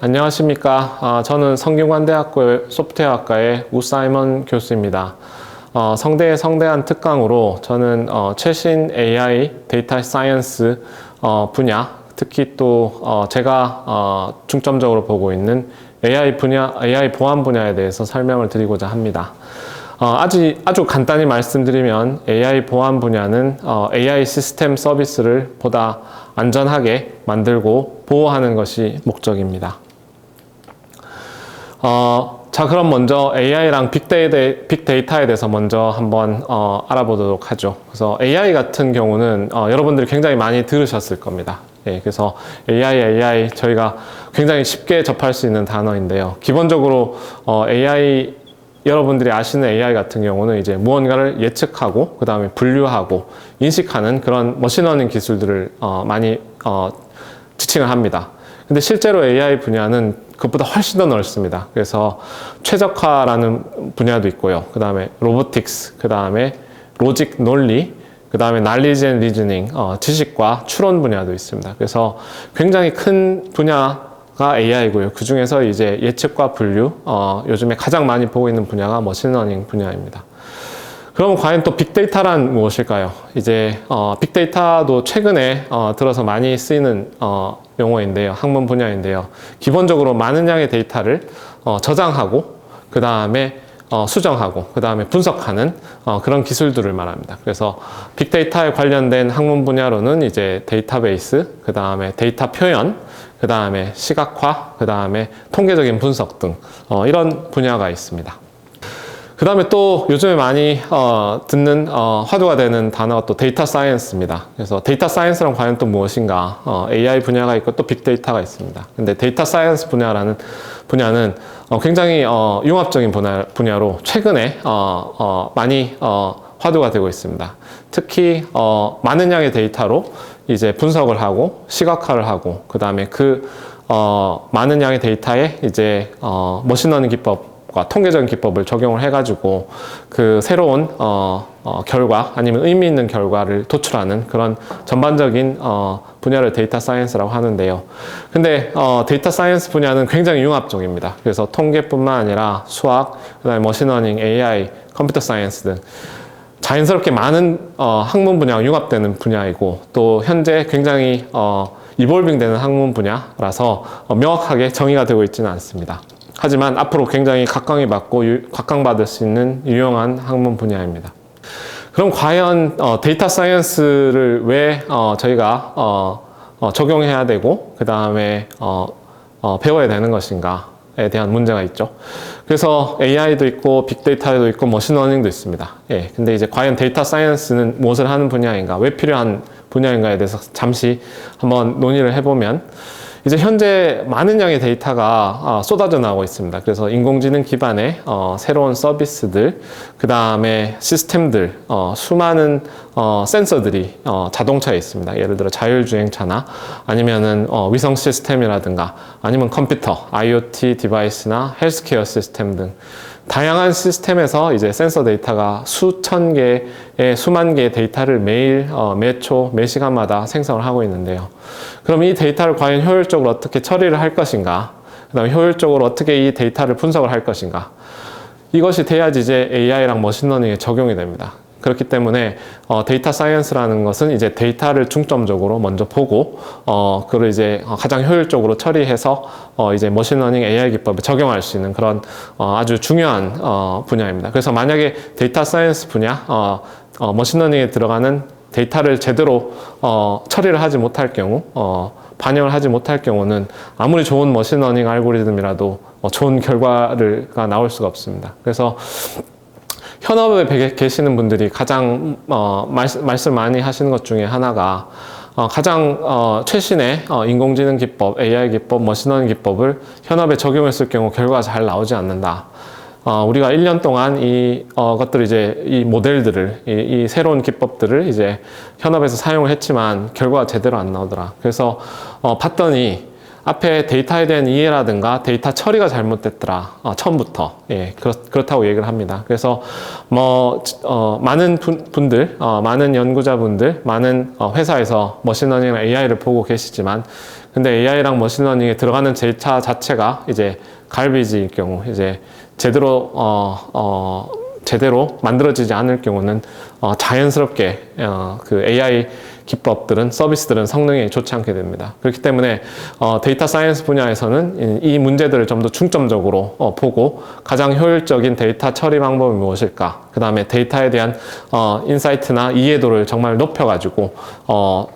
안녕하십니까. 저는 성균관대학교 소프트웨어학과의 우사이먼 교수입니다. 성대의 성대한 특강으로 저는 최신 AI, 데이터 사이언스 분야, 특히 또 제가 중점적으로 보고 있는 AI 분야, AI 보안 분야에 대해서 설명을 드리고자 합니다. 아주 간단히 말씀드리면 AI 보안 분야는 AI 시스템 서비스를 보다 안전하게 만들고 보호하는 것이 목적입니다. 자, 그럼 먼저 AI랑 빅데이터에 대해서 먼저 한번 알아보도록 하죠. 그래서 AI 같은 경우는 여러분들이 굉장히 많이 들으셨을 겁니다. 예, 그래서 AI 저희가 굉장히 쉽게 접할 수 있는 단어인데요. 기본적으로 AI 여러분들이 아시는 AI 같은 경우는 이제 무언가를 예측하고 그 다음에 분류하고 인식하는 그런 머신러닝 기술들을 많이 지칭을 합니다. 근데 실제로 AI 분야는 그것보다 훨씬 더 넓습니다. 그래서 최적화라는 분야도 있고요. 그 다음에 로보틱스, 그 다음에 로직 논리, 그 다음에 날리지 앤 리즈닝, 지식과 추론 분야도 있습니다. 그래서 굉장히 큰 분야가 AI고요. 그 중에서 이제 예측과 분류, 요즘에 가장 많이 보고 있는 분야가 머신러닝 분야입니다. 그럼 과연 또 빅데이터란 무엇일까요? 이제 빅데이터도 최근에 들어서 많이 쓰이는 용어인데요. 학문 분야인데요. 기본적으로 많은 양의 데이터를 저장하고 그 다음에 수정하고 그 다음에 분석하는 그런 기술들을 말합니다. 그래서 빅데이터에 관련된 학문 분야로는 이제 데이터베이스, 그 다음에 데이터 표현, 그 다음에 시각화, 그 다음에 통계적인 분석 등 이런 분야가 있습니다. 그 다음에 또 요즘에 많이 듣는 화두가 되는 단어가 또 데이터 사이언스입니다. 그래서 데이터 사이언스란 과연 또 무엇인가? AI 분야가 있고 또 빅데이터가 있습니다. 근데 데이터 사이언스 분야라는 분야는 굉장히 융합적인 분야로 최근에 많이 화두가 되고 있습니다. 특히 많은 양의 데이터로 이제 분석을 하고 시각화를 하고 그 다음에 그 많은 양의 데이터에 이제 머신러닝 기법 통계적인 기법을 적용을 해가지고 그 새로운 결과 아니면 의미 있는 결과를 도출하는 그런 전반적인 분야를 데이터 사이언스라고 하는데요. 근데 데이터 사이언스 분야는 굉장히 융합적입니다. 그래서 통계뿐만 아니라 수학, 그다음에 머신러닝, AI, 컴퓨터 사이언스 등 자연스럽게 많은 학문 분야가 융합되는 분야이고 또 현재 굉장히 이볼빙 되는 학문 분야라서 명확하게 정의가 되고 있지는 않습니다. 하지만 앞으로 굉장히 각광받을 수 있는 유용한 학문 분야입니다. 그럼 과연 데이터 사이언스를 왜 저희가 적용해야 되고 그 다음에 배워야 되는 것인가에 대한 문제가 있죠. 그래서 AI도 있고 빅데이터도 있고 머신러닝도 있습니다. 예, 근데 이제 과연 데이터 사이언스는 무엇을 하는 분야인가, 왜 필요한 분야인가에 대해서 잠시 한번 논의를 해보면 이제 현재 많은 양의 데이터가 쏟아져 나오고 있습니다. 그래서 인공지능 기반의 새로운 서비스들, 그 다음에 시스템들, 수많은 센서들이 자동차에 있습니다. 예를 들어 자율주행차나 아니면은 위성 시스템이라든가 아니면 컴퓨터, IoT 디바이스나 헬스케어 시스템 등 다양한 시스템에서 이제 센서 데이터가 수천 개의 수만 개의 데이터를 매일, 매초, 매시간마다 생성을 하고 있는데요. 그럼 이 데이터를 과연 효율적으로 어떻게 처리를 할 것인가? 그 다음에 효율적으로 어떻게 이 데이터를 분석을 할 것인가? 이것이 돼야지 이제 AI랑 머신러닝에 적용이 됩니다. 그렇기 때문에 데이터 사이언스라는 것은 이제 데이터를 중점적으로 먼저 보고 그걸 이제 가장 효율적으로 처리해서 이제 머신러닝 AI 기법에 적용할 수 있는 그런 아주 중요한 분야입니다. 그래서 만약에 데이터 사이언스 분야 머신러닝에 들어가는 데이터를 제대로 처리를 하지 못할 경우 반영을 하지 못할 경우는 아무리 좋은 머신러닝 알고리즘이라도 좋은 결과가 나올 수가 없습니다. 그래서 현업에 계시는 분들이 가장 말씀 많이 하시는 것 중에 하나가 가장 최신의 인공지능 기법, AI 기법, 머신러닝 기법을 현업에 적용했을 경우 결과가 잘 나오지 않는다. 우리가 1년 동안 것들을 이제 이 모델들을 이 새로운 기법들을 이제 현업에서 사용을 했지만 결과가 제대로 안 나오더라. 그래서 봤더니 앞에 데이터에 대한 이해라든가 데이터 처리가 잘못됐더라. 처음부터. 예, 그렇다고 얘기를 합니다. 그래서 많은 분들, 많은 연구자분들, 많은 회사에서 머신러닝이나 AI를 보고 계시지만, 근데 AI랑 머신러닝에 들어가는 데이터 자체가 이제 갈비지일 경우, 이제 제대로 만들어지지 않을 경우는 자연스럽게 그 AI 기법들은, 서비스들은 성능이 좋지 않게 됩니다. 그렇기 때문에 데이터 사이언스 분야에서는 이 문제들을 좀 더 중점적으로 보고 가장 효율적인 데이터 처리 방법이 무엇일까, 그 다음에 데이터에 대한 인사이트나 이해도를 정말 높여가지고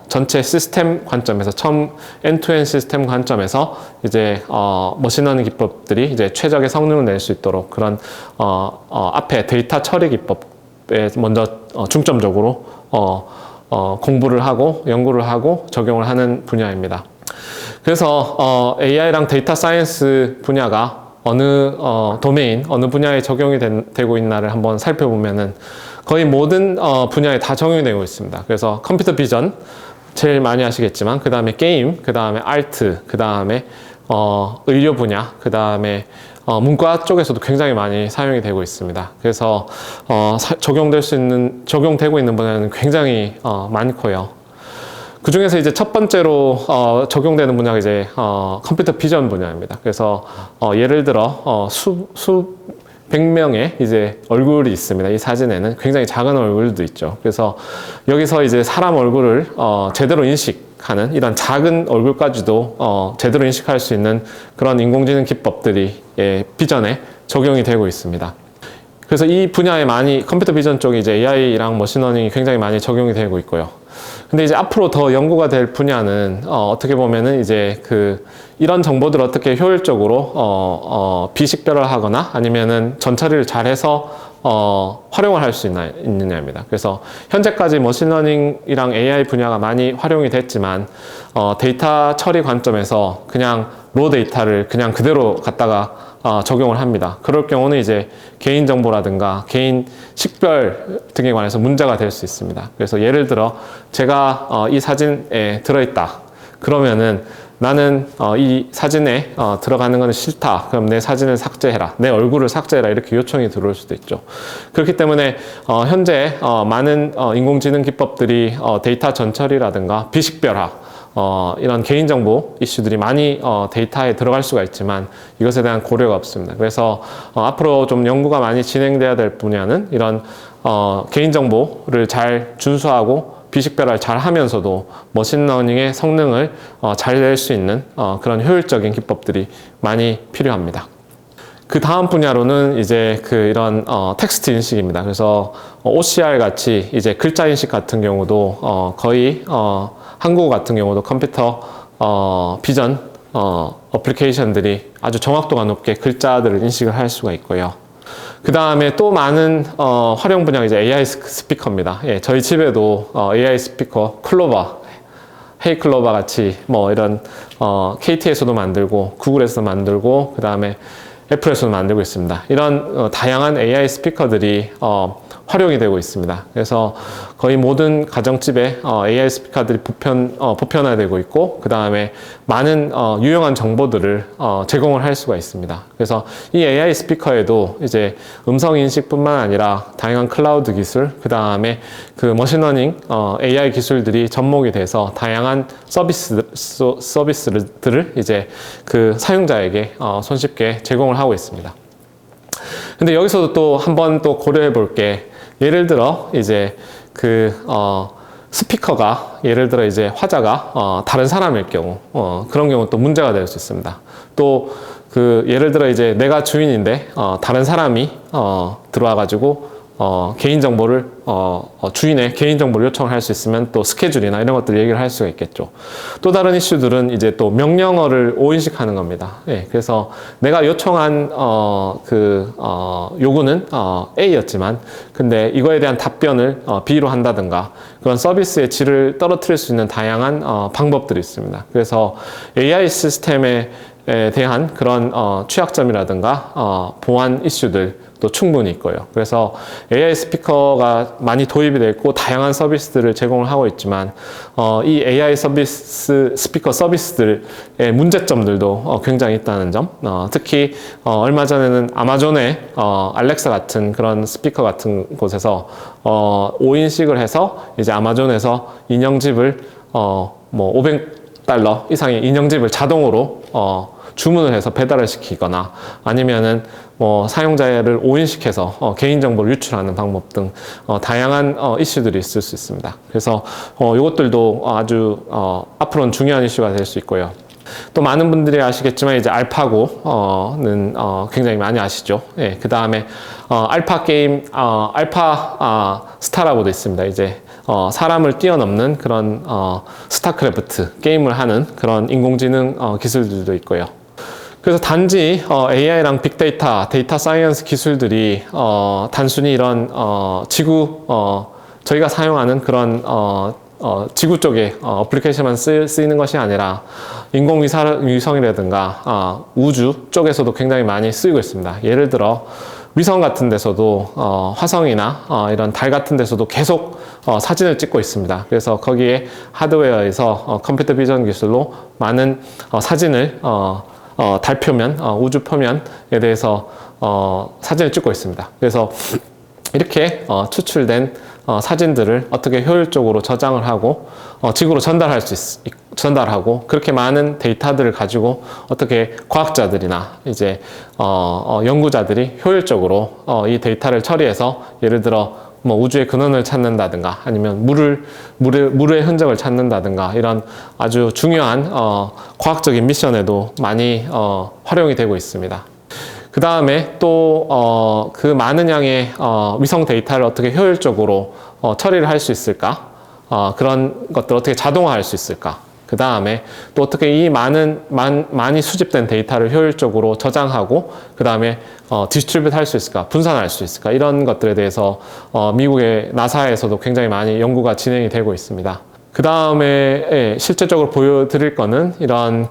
전체 시스템 관점에서, 처음 엔투엔드 시스템 관점에서 이제 머신러닝 기법들이 이제 최적의 성능을 낼 수 있도록 그런 앞에 데이터 처리 기법에 먼저 중점적으로 공부를 하고 연구를 하고 적용을 하는 분야입니다. 그래서 AI랑 데이터 사이언스 분야가 어느 도메인, 어느 분야에 적용이 되고 있나를 한번 살펴보면은 거의 모든 분야에 다 적용이 되고 있습니다. 그래서 컴퓨터 비전 제일 많이 하시겠지만, 그 다음에 게임, 그 다음에 아트, 그 다음에 의료 분야, 그 다음에 문과 쪽에서도 굉장히 많이 사용이 되고 있습니다. 그래서 적용되고 있는 분야는 굉장히 많고요. 그 중에서 이제 첫 번째로 적용되는 분야가 이제 컴퓨터 비전 분야입니다. 그래서 예를 들어 수백 명의 이제 얼굴이 있습니다. 이 사진에는 굉장히 작은 얼굴도 있죠. 그래서 여기서 이제 사람 얼굴을 제대로 인식하는, 이런 작은 얼굴까지도 제대로 인식할 수 있는 그런 인공지능 기법들이 비전에 적용이 되고 있습니다. 그래서 이 분야에 많이, 컴퓨터 비전 쪽에 이제 AI랑 머신러닝이 굉장히 많이 적용이 되고 있고요. 근데 이제 앞으로 더 연구가 될 분야는 어떻게 보면은 이제 이런 정보들을 어떻게 효율적으로 비식별화하거나 아니면은 전처리를 잘해서 활용을 할 수 있느냐입니다. 그래서 현재까지 머신러닝이랑 AI 분야가 많이 활용이 됐지만 데이터 처리 관점에서 그냥 로 데이터를 그냥 그대로 갖다가 적용을 합니다. 그럴 경우는 이제 개인정보라든가 개인 식별 등에 관해서 문제가 될 수 있습니다. 그래서 예를 들어 제가 이 사진에 들어있다. 그러면은 나는 이 사진에 들어가는 것은 싫다. 그럼 내 사진을 삭제해라. 내 얼굴을 삭제해라. 이렇게 요청이 들어올 수도 있죠. 그렇기 때문에 현재 많은 인공지능 기법들이 데이터 전처리라든가 비식별화, 이런 개인정보 이슈들이 많이 데이터에 들어갈 수가 있지만 이것에 대한 고려가 없습니다. 그래서 앞으로 좀 연구가 많이 진행돼야 될 분야는 이런 개인정보를 잘 준수하고 비식별화를 잘 하면서도 머신러닝의 성능을 잘 낼 수 있는 그런 효율적인 기법들이 많이 필요합니다. 그 다음 분야로는 이제 이런 텍스트 인식입니다. 그래서 OCR 같이 이제 글자 인식 같은 경우도 거의 한국어 같은 경우도 컴퓨터 비전 어플리케이션들이 아주 정확도가 높게 글자들을 인식을 할 수가 있고요. 그 다음에 또 많은 활용 분야가 이제 AI 스피커입니다. 예, 저희 집에도 AI 스피커 클로버, 헤이 클로버 같이 이런 KT에서도 만들고 구글에서도 만들고 그 다음에 애플에서도 만들고 있습니다. 이런 다양한 AI 스피커들이 활용이 되고 있습니다. 그래서 거의 모든 가정집에 AI 스피커들이 보편화되고 있고, 그 다음에 많은 유용한 정보들을 제공을 할 수가 있습니다. 그래서 이 AI 스피커에도 이제 음성 인식뿐만 아니라 다양한 클라우드 기술, 그 다음에 머신러닝 AI 기술들이 접목이 돼서 다양한 서비스들을 이제 사용자에게 손쉽게 제공을 하고 있습니다. 근데 여기서도 또 한번 또 고려해 볼 게, 예를 들어 이제 스피커가, 예를 들어 이제 화자가 다른 사람일 경우 그런 경우 또 문제가 될 수 있습니다. 또 예를 들어 이제 내가 주인인데 다른 사람이 들어와 가지고 개인정보를 주인의 개인정보를 요청을 할 수 있으면 또 스케줄이나 이런 것들 얘기를 할 수가 있겠죠. 또 다른 이슈들은 이제 또 명령어를 오인식하는 겁니다. 예, 그래서 내가 요청한 요구는 A였지만 근데 이거에 대한 답변을 B로 한다든가 그런 서비스의 질을 떨어뜨릴 수 있는 다양한 방법들이 있습니다. 그래서 AI 시스템에 대한 그런 취약점이라든가 보안 이슈들, 도 충분히 있고요. 그래서 AI 스피커가 많이 도입이 되어 있고 다양한 서비스들을 제공을 하고 있지만 이 AI 스피커 서비스들의 문제점들도 굉장히 있다는 점. 특히 얼마 전에는 아마존의 알렉사 같은 그런 스피커 같은 곳에서 5인식을 해서 이제 아마존에서 인형집을 뭐 $500 이상의 인형집을 자동으로 주문을 해서 배달을 시키거나 아니면은 뭐 사용자를 오인시켜서 개인정보를 유출하는 방법 등 다양한 이슈들이 있을 수 있습니다. 그래서 이것들도 아주 앞으로는 중요한 이슈가 될 수 있고요. 또 많은 분들이 아시겠지만 이제 알파고는 굉장히 많이 아시죠. 예, 그 다음에 알파 게임, 알파 스타라고도 있습니다. 이제 사람을 뛰어넘는 그런 스타크래프트 게임을 하는 그런 인공지능 기술들도 있고요. 그래서 단지 AI랑 빅데이터, 데이터 사이언스 기술들이 단순히 이런 저희가 사용하는 그런 지구 쪽에 어플리케이션만 쓰이는 것이 아니라 인공위성이라든가 우주 쪽에서도 굉장히 많이 쓰이고 있습니다. 예를 들어 위성 같은 데서도 화성이나 이런 달 같은 데서도 계속 사진을 찍고 있습니다. 그래서 거기에 하드웨어에서 컴퓨터 비전 기술로 많은 사진을 달 표면, 우주 표면에 대해서 사진을 찍고 있습니다. 그래서 이렇게 추출된 사진들을 어떻게 효율적으로 저장을 하고 지구로 전달하고 그렇게 많은 데이터들을 가지고 어떻게 과학자들이나 이제 연구자들이 효율적으로 이 데이터를 처리해서 예를 들어 뭐 우주의 근원을 찾는다든가 아니면 물의 흔적을 찾는다든가 이런 아주 중요한 과학적인 미션에도 많이 활용이 되고 있습니다. 그 다음에 또 그 많은 양의 위성 데이터를 어떻게 효율적으로 처리를 할 수 있을까? 그런 것들을 어떻게 자동화할 수 있을까? 그 다음에 또 어떻게 이 많이 수집된 데이터를 효율적으로 저장하고 그 다음에 디스트리뷰트 할 수 있을까? 분산할 수 있을까? 이런 것들에 대해서 미국의 나사에서도 굉장히 많이 연구가 진행이 되고 있습니다. 그 다음에 실제적으로 보여드릴 거는 이런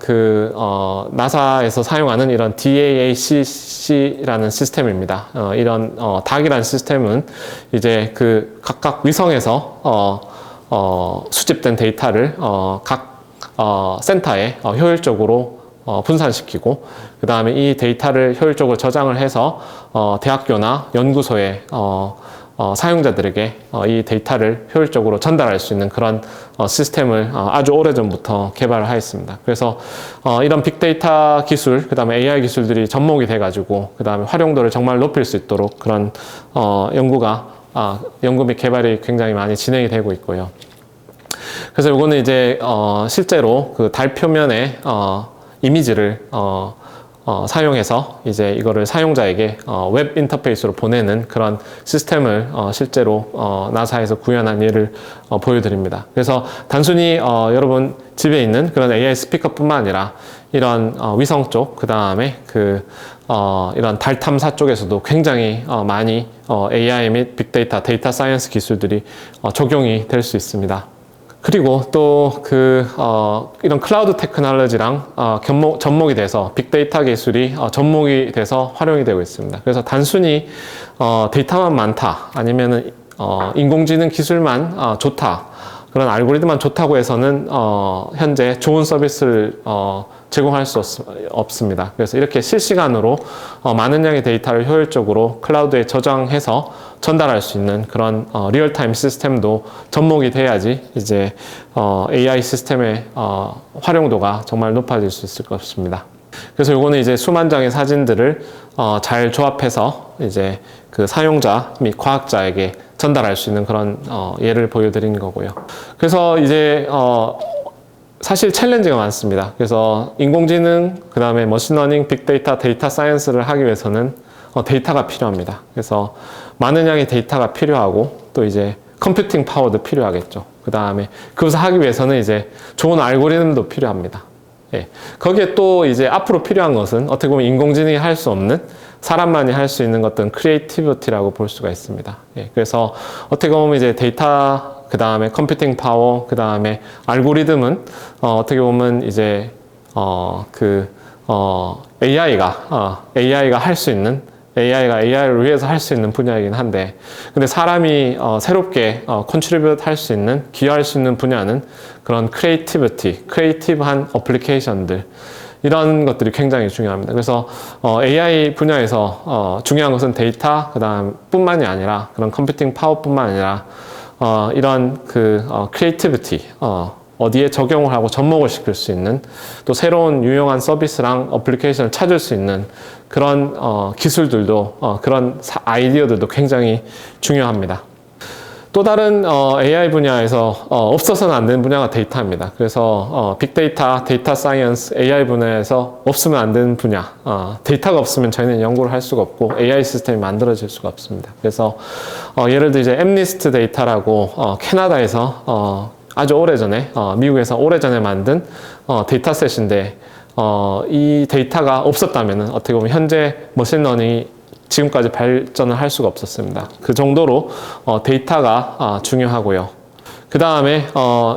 나사에서 사용하는 이런 DAACC라는 시스템입니다. 이런 DAC이라는 시스템은 이제 각각 위성에서 수집된 데이터를 각 센터에 효율적으로 분산시키고 그 다음에 이 데이터를 효율적으로 저장을 해서 대학교나 연구소에 사용자들에게 이 데이터를 효율적으로 전달할 수 있는 그런 시스템을 아주 오래전부터 개발을 하였습니다. 그래서 이런 빅데이터 기술, 그 다음에 AI 기술들이 접목이 돼가지고 그 다음에 활용도를 정말 높일 수 있도록 그런 연구 및 개발이 굉장히 많이 진행이 되고 있고요. 그래서 이거는 이제 실제로 그 달 표면에 이미지를 사용해서 이제 이거를 사용자에게 웹 인터페이스로 보내는 그런 시스템을 실제로 나사에서 구현한 예를 보여드립니다. 그래서 단순히 여러분 집에 있는 그런 AI 스피커뿐만 아니라 이런 위성 쪽, 그 다음에 이런 달 탐사 쪽에서도 굉장히 많이 AI 및 빅데이터, 데이터 사이언스 기술들이 적용이 될 수 있습니다. 그리고 또 이런 클라우드 테크놀로지랑 접목이 돼서 빅데이터 기술이 접목이 돼서 활용이 되고 있습니다. 그래서 단순히 데이터만 많다 아니면은 인공지능 기술만 좋다 그런 알고리즘만 좋다고 해서는 현재 좋은 서비스를 제공할 수 없습니다. 그래서 이렇게 실시간으로 많은 양의 데이터를 효율적으로 클라우드에 저장해서 전달할 수 있는 그런 리얼타임 시스템도 접목이 돼야지 이제 AI 시스템의 활용도가 정말 높아질 수 있을 것 같습니다. 그래서 요거는 이제 수만 장의 사진들을 잘 조합해서 이제 그 사용자 및 과학자에게 전달할 수 있는 그런 예를 보여드린 거고요. 그래서 이제 사실 챌린지가 많습니다. 그래서 인공지능, 그 다음에 머신러닝, 빅데이터, 데이터 사이언스를 하기 위해서는 데이터가 필요합니다. 그래서 많은 양의 데이터가 필요하고 또 이제 컴퓨팅 파워도 필요하겠죠. 그 다음에 그것을 하기 위해서는 이제 좋은 알고리즘도 필요합니다. 예. 거기에 또 이제 앞으로 필요한 것은 어떻게 보면 인공지능이 할 수 없는 사람만이 할 수 있는 것들은 크리에이티비티라고 볼 수가 있습니다. 예. 그래서 어떻게 보면 이제 데이터, 그 다음에 컴퓨팅 파워, 그 다음에 알고리즘은 어떻게 보면 이제 AI가 할 수 있는 AI가 AI를 위해서 할 수 있는 분야이긴 한데, 근데 사람이 새롭게 컨트리뷰트 할 수 있는, 기여할 수 있는 분야는 그런 크리에이티브한 어플리케이션들, 이런 것들이 굉장히 중요합니다. 그래서 AI 분야에서 중요한 것은 데이터 그다음 뿐만이 아니라, 그런 컴퓨팅 파워뿐만 아니라 이런 크리에이티비티, 어디에 적용을 하고 접목을 시킬 수 있는, 또 새로운 유용한 서비스랑 어플리케이션을 찾을 수 있는 그런 기술들도, 그런 아이디어들도 굉장히 중요합니다. 또 다른 AI 분야에서 없어서는 안 되는 분야가 데이터입니다. 그래서 빅데이터, 데이터 사이언스, AI 분야에서 없으면 안 되는 분야, 데이터가 없으면 저희는 연구를 할 수가 없고 AI 시스템이 만들어질 수가 없습니다. 그래서 예를 들어 이제 엠니스트 데이터라고 캐나다에서 아주 오래전에, 미국에서 오래전에 만든 데이터셋인데, 이 데이터가 없었다면 어떻게 보면 현재 머신러닝이 지금까지 발전을 할 수가 없었습니다. 그 정도로 데이터가 중요하고요. 그 다음에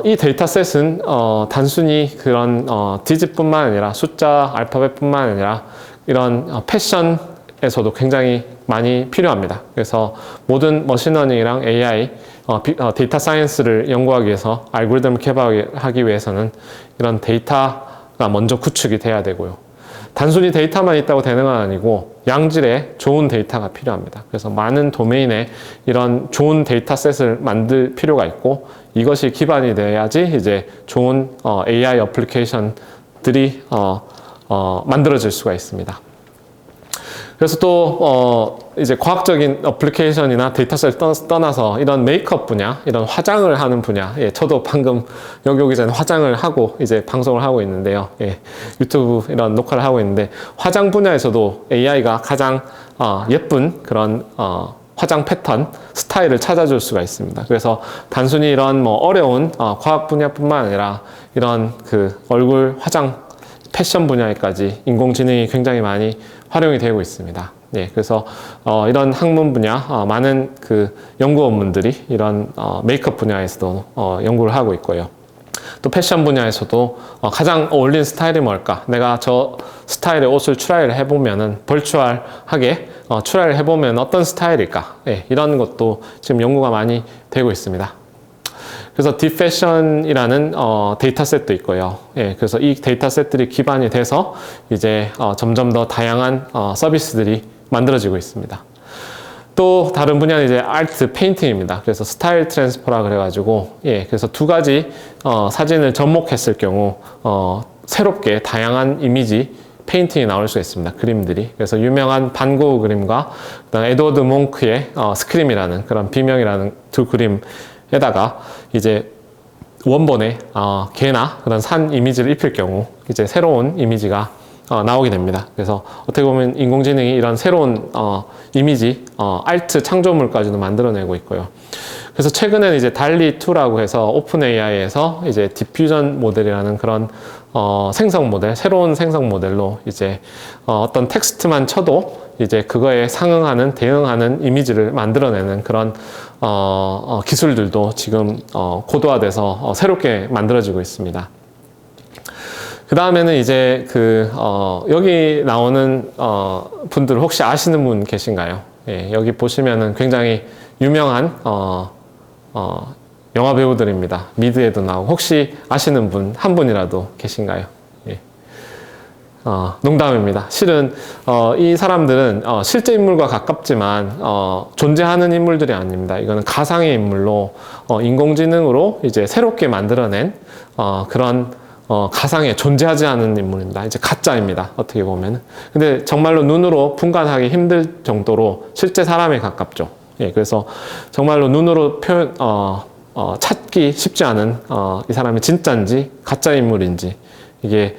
이 데이터셋은 단순히 그런 디짓뿐만 아니라 숫자, 알파벳뿐만 아니라 이런 패션에서도 굉장히 많이 필요합니다. 그래서 모든 머신러닝이랑 AI, 데이터 사이언스를 연구하기 위해서, 알고리즘을 개발하기 위해서는 이런 데이터가 먼저 구축이 돼야 되고요. 단순히 데이터만 있다고 되는 건 아니고 양질의 좋은 데이터가 필요합니다. 그래서 많은 도메인에 이런 좋은 데이터셋을 만들 필요가 있고, 이것이 기반이 돼야지 이제 좋은 AI 어플리케이션들이 만들어질 수가 있습니다. 그래서 또 이제 과학적인 어플리케이션이나 데이터셋을 떠나서 이런 메이크업 분야, 이런 화장을 하는 분야, 저도 방금 여기 오기 전에 화장을 하고 이제 방송을 하고 있는데요. 유튜브 이런 녹화를 하고 있는데, 화장 분야에서도 AI가 가장 예쁜 그런 화장 패턴, 스타일을 찾아줄 수가 있습니다. 그래서 단순히 이런 어려운 과학 분야뿐만 아니라 이런 얼굴 화장, 패션 분야에까지 인공지능이 굉장히 많이 활용이 되고 있습니다. 그래서 이런 학문 분야, 많은 연구원분들이 이런 메이크업 분야에서도 연구를 하고 있고요. 또 패션 분야에서도 가장 어울리는 스타일이 뭘까? 내가 저 스타일의 옷을 트라이를 해보면은, 벌추얼하게 트라이를 해보면 어떤 스타일일까? 이런 것도 지금 연구가 많이 되고 있습니다. 그래서 딥패션이라는 데이터셋도 있고요. 그래서 이 데이터셋들이 기반이 돼서 이제 점점 더 다양한 서비스들이 만들어지고 있습니다. 또 다른 분야는 이제 아트, 페인팅입니다. 그래서 스타일 트랜스퍼라 그래가지고, 그래서 두 가지 사진을 접목했을 경우 새롭게 다양한 이미지, 페인팅이 나올 수 있습니다. 그림들이. 그래서 유명한 반 고흐 그림과 그다음 에드워드 몽크의 스크림이라는 그런 비명이라는 두 그림에다가 이제 원본에 개나 그런 산 이미지를 입힐 경우 이제 새로운 이미지가 나오게 됩니다. 그래서 어떻게 보면 인공지능이 이런 새로운 이미지, 아트 창조물까지도 만들어내고 있고요. 그래서 최근에는 이제 달리2라고 해서 오픈 AI에서 이제 디퓨전 모델이라는 그런 생성 모델, 새로운 생성 모델로 이제 어떤 텍스트만 쳐도 이제 그거에 상응하는, 대응하는 이미지를 만들어내는 그런 기술들도 지금 고도화돼서 새롭게 만들어지고 있습니다. 그 다음에는 이제 여기 나오는 분들 혹시 아시는 분 계신가요? 여기 보시면은 굉장히 유명한 영화 배우들입니다. 미드에도 나오고. 혹시 아시는 분 한 분이라도 계신가요? 농담입니다. 실은 이 사람들은 실제 인물과 가깝지만 존재하는 인물들이 아닙니다. 이거는 가상의 인물로 인공지능으로 이제 새롭게 만들어낸 그런 가상에 존재하지 않은 인물입니다. 이제 가짜입니다. 어떻게 보면. 근데 정말로 눈으로 분간하기 힘들 정도로 실제 사람에 가깝죠. 그래서 정말로 눈으로 찾기 쉽지 않은 이 사람이 진짜인지 가짜 인물인지 이게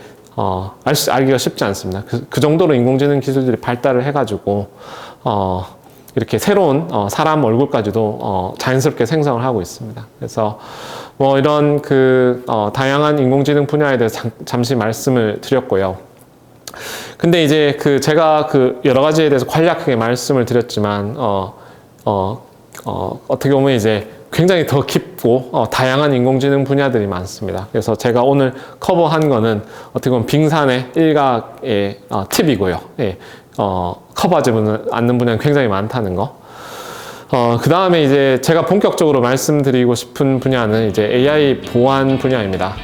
알기가 쉽지 않습니다. 그 정도로 인공지능 기술들이 발달을 해가지고 이렇게 새로운 사람 얼굴까지도 자연스럽게 생성을 하고 있습니다. 그래서 뭐 이런 다양한 인공지능 분야에 대해서 잠시 말씀을 드렸고요. 근데 이제 제가 여러 가지에 대해서 간략하게 말씀을 드렸지만 어떻게 보면 이제 굉장히 더 깊고 다양한 인공지능 분야들이 많습니다. 그래서 제가 오늘 커버한 거는 어떻게 보면 빙산의 일각의 팁이고요. 커버하지 않는 분야는 굉장히 많다는 거. 그 다음에 이제 제가 본격적으로 말씀드리고 싶은 분야는 이제 AI 보안 분야입니다.